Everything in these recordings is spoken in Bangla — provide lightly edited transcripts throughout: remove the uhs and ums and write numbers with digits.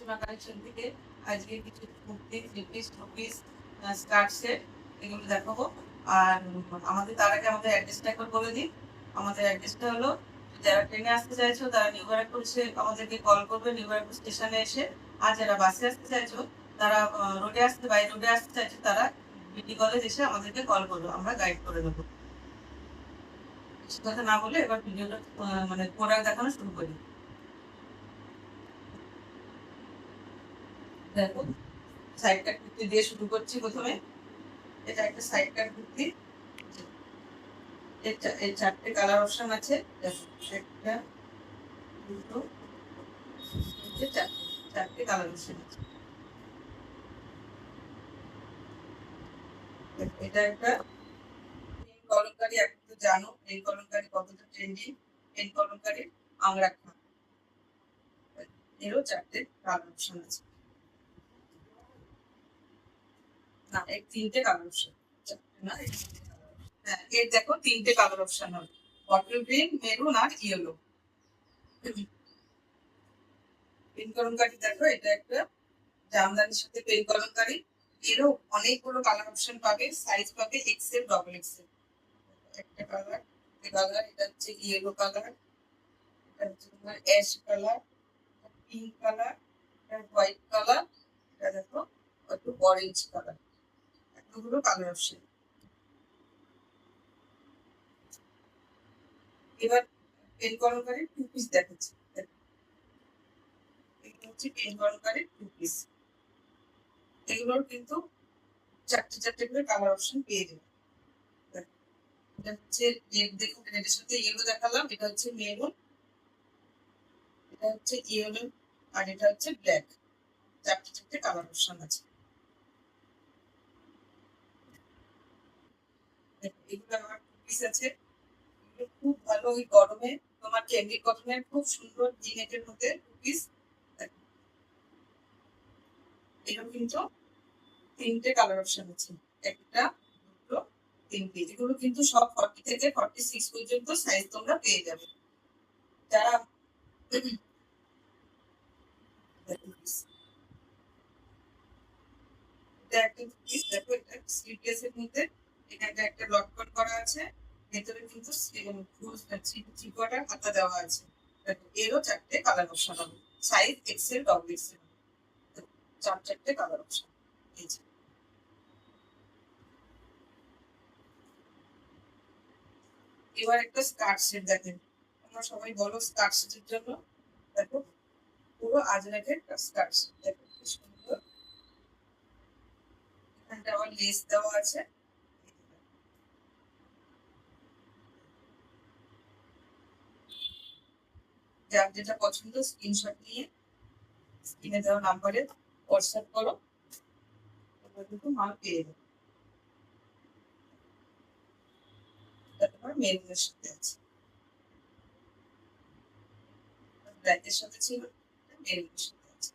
সীমা কালেকশন থেকে আজকে কিছু kurti, three piece, two piece, skirt set এগুলো দেখাবো। আর আমাদের তার আগে আমাদের অ্যাড্রেসটা একবার বলে দিই। আমাদের অ্যাড্রেসটা হলো, যারা ট্রেনে আসতে চাইছো তারা নিউ ব্যারাকপুর এসে আমাদেরকে কল করবে নিউ ব্যারাকপুর স্টেশনে এসে। আর যারা বাসে আসতে চাইছো তারা রোডে আসতে বাই রোডে আসতে চাইছো তারা বিডি কলেজ এসে আমাদেরকে কল করবে, আমরা গাইড করে দেবো। বেশি কথা না বলে এবার ভিডিওটা মানে প্রোডাক্ট দেখানো শুরু করি। দেখো, সাইড কাট কুর্তি দিয়ে শুরু করছি প্রথমে। এটা একটা সাইড কাট কুর্তি। এর চারটে কালার অপশন আছে। দেখো, একটা, দুটো, তিনটে, চারটে, চারটে কালার অপশন আছে। এটা একটা পেন কলমকারী, এখন তো জানো পেন কলমকারী কতটা ট্রেন্ডিং। পেন কলমকারী আংরাখা, এরও চারটে কালার অপশন আছে। না, এর তিনটে কালার অপশন, চারটে না, হ্যাঁ, এর দেখো তিনটে কালার অপশন হবে, বটল গ্রিন, মেরুন আর ইয়েলো। পেন কলমকারী দেখো, এটা একটা জামদানির সাথে পেন কলমকারী। এরও অনেকগুলো কালার অপশন পাবে, সাইজ পাবে এক্সেল, ডবল এক্সেল। একটা কালার, কালার এটা হচ্ছে ইয়েলো কালার, এটা হচ্ছে তোমার ash colour, pink colour, white colour, এটা দেখো একটু অরেঞ্জ কালার। এতগুলো কালার অপশন। এবার পেন কলমকারীর টু পিস দেখাচ্ছি। এটা হচ্ছে পেন কলমকারীর টু পিস। এগুলোর কিন্তু চারটে চারটে করে কালার অপশন পেয়ে যাবে। এটা হচ্ছে রেড, দেখুন রেডের সাথে ইয়েলো দেখালাম, এটা হচ্ছে মেরুন, এটা হচ্ছে ইয়েলো, আর এটা হচ্ছে ব্ল্যাক। চারটে চারটে কালার অপশন আছে। এগুলো আমার টু পিস আছে। এগুলো খুব ভালো, ওই গরমে তোমার ক্যান্ডি কটনের খুব সুন্দর জিনেটের মধ্যে টু পিস। এরকম কিন্তু তিনটে কালার অপশন আছে, একটা, দুটো, তিনটে। এগুলো কিন্তু সব 40 থেকে 46 পর্যন্ত সাইজ তোমরা পেয়ে যাবে। যারা এটা একটা পিস, দেখো এটা স্লিভলেসের মধ্যে এখানটা একটা লটকন করা আছে, ভেতরে কিন্তু ফুল চিকোয়াটার হাতা দেওয়া আছে। দেখো, এরও চারটে কালার অপশন হবে, সাইজ এক্সেল, ডবল এক্সেল, চারটে কালার অপশন। এই যে এবার একটা স্কার্ট সেট দেখেন, তোমরা সবাই বলো স্কার্ট সেটের জন্য। দেখো, পুরো আজরাকের স্কার্ট সেট, দেখো কি সুন্দর। এখানটা আবার লেস দেওয়া আছে। যার যেটা পছন্দ স্ক্রিনশট নিয়ে স্ক্রিনে দেওয়া নাম্বারে হোয়াটসঅ্যাপ করো, তোমরা কিন্তু মাল পেয়ে যাবে। তারপর মেরুনের সাথে আছে, ব্ল্যাকের সাথে ছিল, মেরুনের সাথে আছে।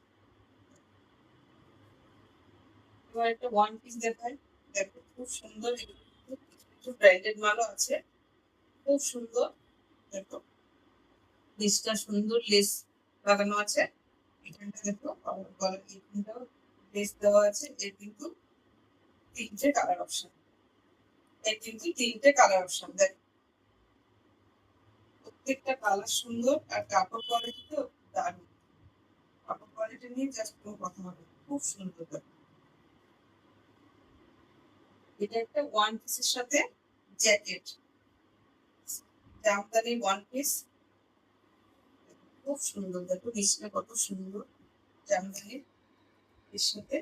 এবার একটা ওয়ান পিস দেখায়, দেখো খুব সুন্দর। কিছু ব্র্যান্ডেড মালও আছে, খুব সুন্দর। দেখো লেসটা সুন্দর, লেস লাগানো আছে। এখানটা দেখো গলার এখানটাও লেস দেওয়া আছে। এর কিন্তু তিনটে কালার অপশন, এর কিন্তু তিনটে কালার অপশন। দেখো প্রত্যেকটা কালার সুন্দর, আর কাপড় কোয়ালিটি তো দারুণ। কাপড় কোয়ালিটি নিয়ে জাস্ট কোনো কথা হবে, খুব সুন্দর। এটা একটা ওয়ান পিসের সাথে জ্যাকেট, জামদানি ওয়ান পিস, খুব সুন্দর। দেখো নিচটা কত সুন্দর, জামদানির এর সাথে।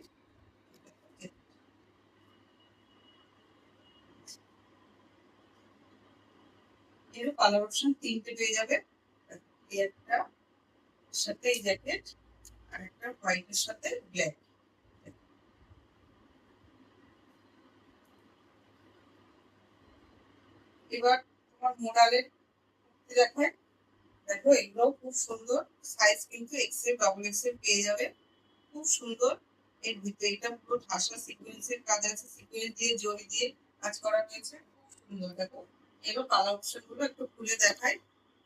এর কালার অপশন তিনটে পেয়ে যাবে, এই একটা সাথে এই জ্যাকেট, আর একটা হোয়াইটের সাথে ব্ল্যাক। এবার তোমার মোডালের দেখায়, দেখো এগুলো খুব সুন্দর, সাইজ কিন্তু এক্সেল, ডবল এক্সেল পেয়ে যাবে, খুব সুন্দর। এর ভিতরে এটা পুরো ঠাসা সিকোয়েন্সের কাজ আছে, সিকোয়েন্স দিয়ে জড়ি দিয়ে কাজ করা হয়েছে, খুব সুন্দর। দেখো এবার কালার অপশন গুলো একটু খুলে দেখাই,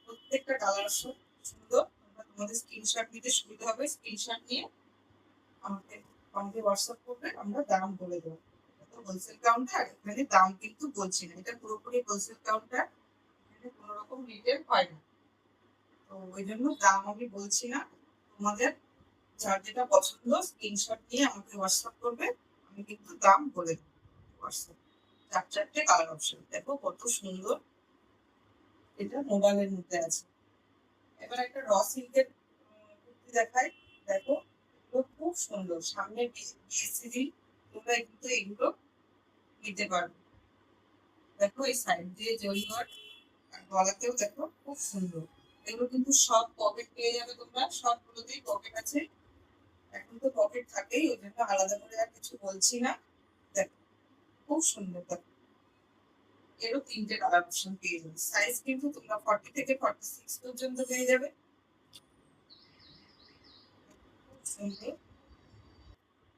প্রত্যেকটা কালার অপশন সুন্দর। তোমরা তোমাদের স্ক্রিনশট নিতে সুবিধা হবে, স্ক্রিনশট নিয়ে আমাকে আমাকে হোয়াটসঅ্যাপ করবে, আমরা দাম বলে দেবো। তো হোলসেল কাউন্টার, এখানে দাম কিন্তু বলছি না, এটা পুরোপুরি হোলসেল কাউন্টার, এখানে কোনো রকম রিটেল হয় না। তো ওই জন্য দাম আমি বলছি না। তোমাদের যার যেটা পছন্দ স্ক্রিনশট নিয়ে আমাকে হোয়াটসঅ্যাপ করবে, আমি কিন্তু দাম বলে দেবো হোয়াটসঅ্যাপ। চার চারটে কালার অপশন, দেখো কত সুন্দর, এটা মোবাইলের মধ্যে আছে। এবার একটা র সিল্কের কুর্তি দেখাই, দেখো এগুলো খুব সুন্দর, সামনে বিএসসি, তোমরা কিন্তু এগুলো নিতে পারবে। দেখো এই সাইড দিয়ে জরি ওয়ার্ক, আর গলাতেও দেখো খুব সুন্দর। এগুলো কিন্তু সব পকেট পেয়ে যাবে তোমরা, সবগুলোতেই পকেট আছে। এখন তো পকেট থাকেই, ওই জন্য আলাদা করে আর কিছু বলছি না। দেখো খুব সুন্দর, দেখো এরও তিনটে কালার অপশন পেয়ে যাবে। সাইজ কিন্তু তোমরা 40 থেকে 46 পর্যন্ত পেয়ে যাবে। খুব সুন্দর,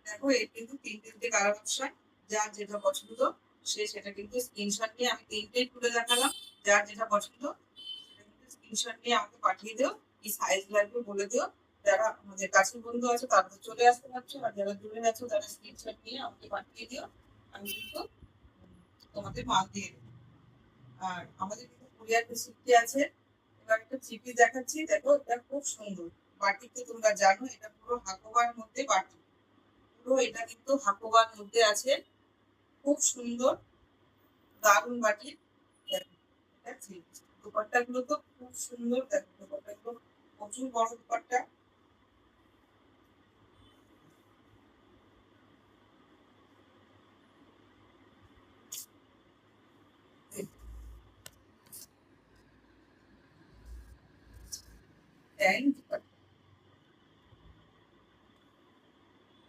দেখো এর কিন্তু তিনটে কালার অপশন, যার যেটা পছন্দ সে সেটা কিন্তু স্ক্রিনশট নিয়ে, আমি তিনটেই তুলে দেখালাম, যার যেটা পছন্দ সেটা কিন্তু স্ক্রিনশট নিয়ে আমাকে পাঠিয়ে দিও, কি সাইজ লাগবে বলে দিও। যারা আমাদের কাছের বন্ধু আছে তারা তো চলে আসতে পারছো, আর যারা দূরে আছো তারা স্ক্রিনশট নিয়ে আমাকে পাঠিয়ে দিও, আমি কিন্তু তোমাদের মাল দিয়ে দেবো। আর আমাদের কিন্তু কুরিয়ার ফেসিলিটি আছে। এবার একটা চিপি দেখাচ্ছি, দেখো এটা খুব সুন্দর। বাটিতে তোমরা জানো এটা পুরো হাকোবার মধ্যে বাটি, পুরো এটা কিন্তু হাকোবার মধ্যে আছে, খুব সুন্দর, দারুণ বাটি। দেখো এটা থ্রি পিস। দুপাট্টা গুলো তো খুব সুন্দর, দেখো দুপাট্টা গুলো প্রচুর বড় দুপাট্টা।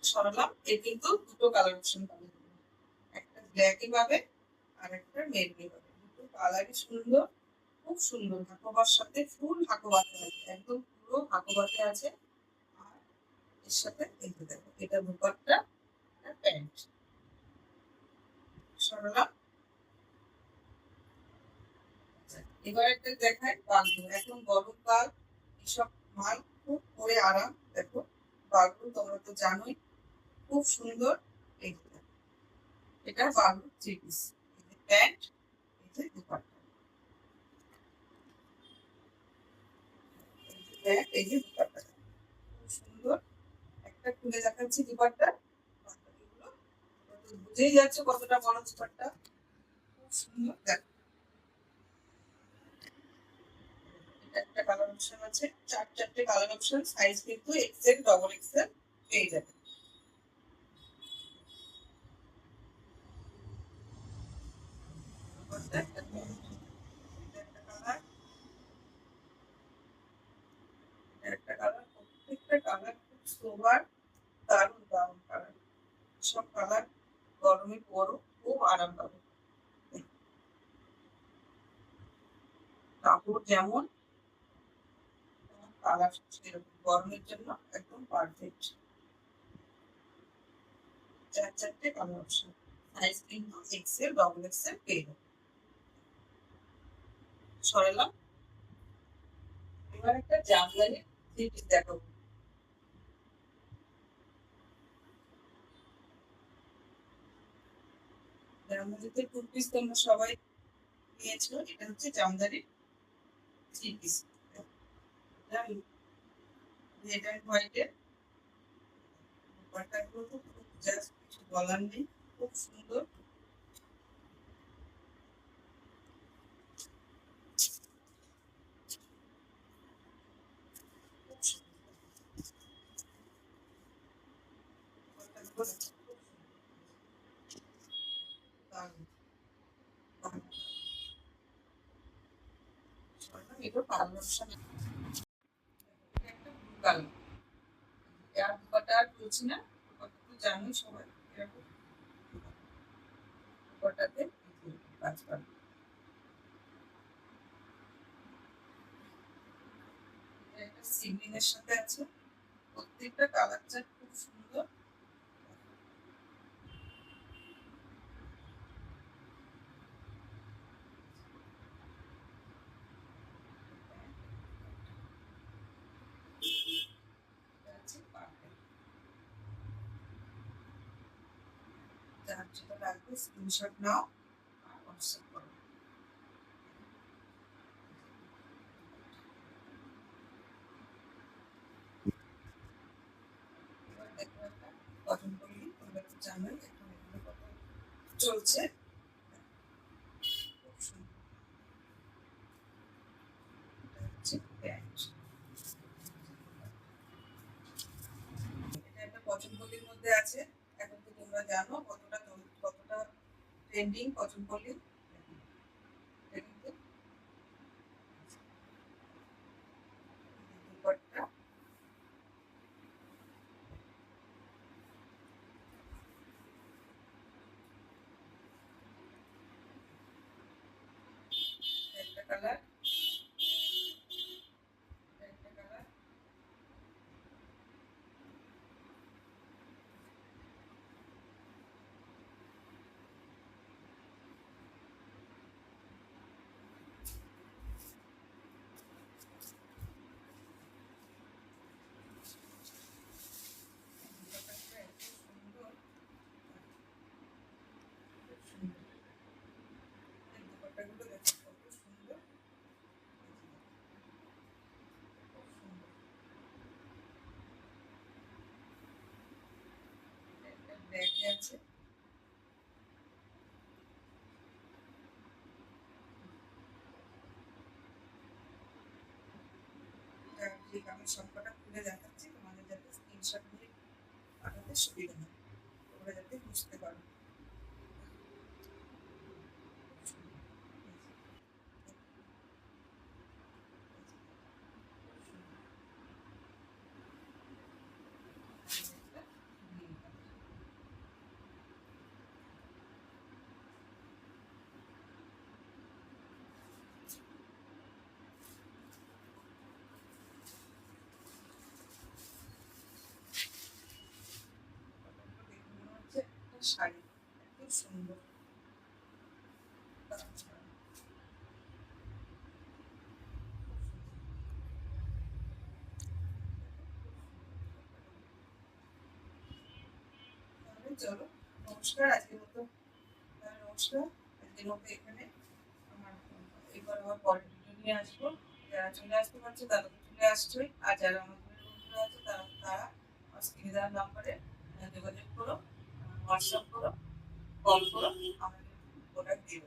সরালাম, এর কিন্তু দুটো কালার অপশন পাবে, একটা ব্ল্যাকে পাবে আর একটা মেরুনে পাবে, দুটো কালারই সুন্দর, খুব সুন্দর। হাকোবার সাথে ফুল হাকোবাতে আছে, একদম পুরো হাকোবাতে আছে। আর এর সাথে এই যে দেখো এটা দুপাট্টা, এটা প্যান্ট। সরলাম, এবার একটা দেখায় বাগলু, এখন গরমকাল, এসব মাল খুব পরে আরাম। দেখো বাগলু তোমরা তো জানোই, খুব সুন্দর। এই যে দেখো, এটা বাগলু থ্রি পিস, এই যে প্যান্ট, এই যে দুপাট্টা, এই যে প্যান্ট, এই যে দুপাট্টা, খুব সুন্দর। একটা খুলে দেখাচ্ছি দুপাট্টা, বাদবাকিগুলো তোমরা তো বুঝেই যাচ্ছে কতটা বড় দুপাট্টা, খুব সুন্দর। দেখো এটা একটা কালার অপশন আছে, চার চারটে কালার অপশন, সাইজ কিন্তু এক্সেল ডবল এক্সেল পেয়ে যাবে। দুপাট্টা একটা প্যান্ট, এটা একটা কালার, এটা একটা কালার, প্রত্যেকটা কালার খুব সোবার, দারুণ দারুণ কালার। সব কালার গরমে পরো, খুব আরাম পাবে। কাপড় যেমন কালার সেরকম, গরমের জন্য একদম পারফেক্ট। চার চারটে কালার অপশন, সাইজ কিন্তু এক্সেল ডবল এক্সেল পেয়ে যাবে। সরালাম, এবার একটা জামদানি থ্রি পিস দেখো, জামদানিতে টু পিস তোমরা সবাই নিয়েছো, এটা হচ্ছে Jamdani three piece, red and হোয়াইটের। দুপাট্টাগুলো তো খুব জাস্ট কিছু বলার নেই, খুব সুন্দর, খুব সুন্দর। দুপাট্টাগুলো দেখো, খুব দারুণ, দারুণ। সরালাম, এগুলো কালার অপশন, এটা একটা ব্লু কালার, আর দুপাট্টা আর বলছি না, দুপাট্টা তো জানোই সবাই এরকম, দুপাট্টাতে কাজ করে। এটা একটা সিগনিং সাথে আছে, প্রত্যেকটা কালার চার্ট খুব সুন্দর। এটা হচ্ছে পার্পেল, যার যেটা লাগবে স্ক্রিনশট নাও আর হোয়াটসঅ্যাপ করো। এবার দেখো একটা কটন পল্লি, তোমরা তো জানোই এখন এগুলো কত চলছে। খুব সুন্দর। এটা হচ্ছে প্যান্ট। এটা একটা কটন পল্লির মধ্যে আছে। এখন তো তোমরা জানো কতটা ট্রেন্ডিং কটন পল্লি। এটা কিন্তু দুপাট্টা। একটা কালার, একটা কালার, দুপাট্টাটা এত সুন্দর, খুব সুন্দর। এই দুপাট্টাগুলো দেখো কত সুন্দর, খুব সুন্দর। একটা ব্ল্যাকে আছে, আমি সবকটা খুলে দেখাচ্ছি তোমাদের যাতে স্ক্রিনশট নিয়ে পাঠাতে সুবিধা হয়, তোমরা যাতে বুঝতে পারো। শাড়ি এত সুন্দর, তাহলে চলো, নমস্কার আজকের মতো। তাহলে নমস্কার আজকের মতো এখানে। আমার এবার আবার পরের ভিডিও নিয়ে আসবো। যারা চলে আসতে পারছে তারা তো চলে আসছোই, আর যারা আমার ঘরের বন্ধুরা আছে তারা তারা স্ক্রিনে দেওয়ার নাম্বারে যোগাযোগ করো, হোয়াটসঅ্যাপ করো, কল করো, আমাকে প্রোডাক্ট দিও।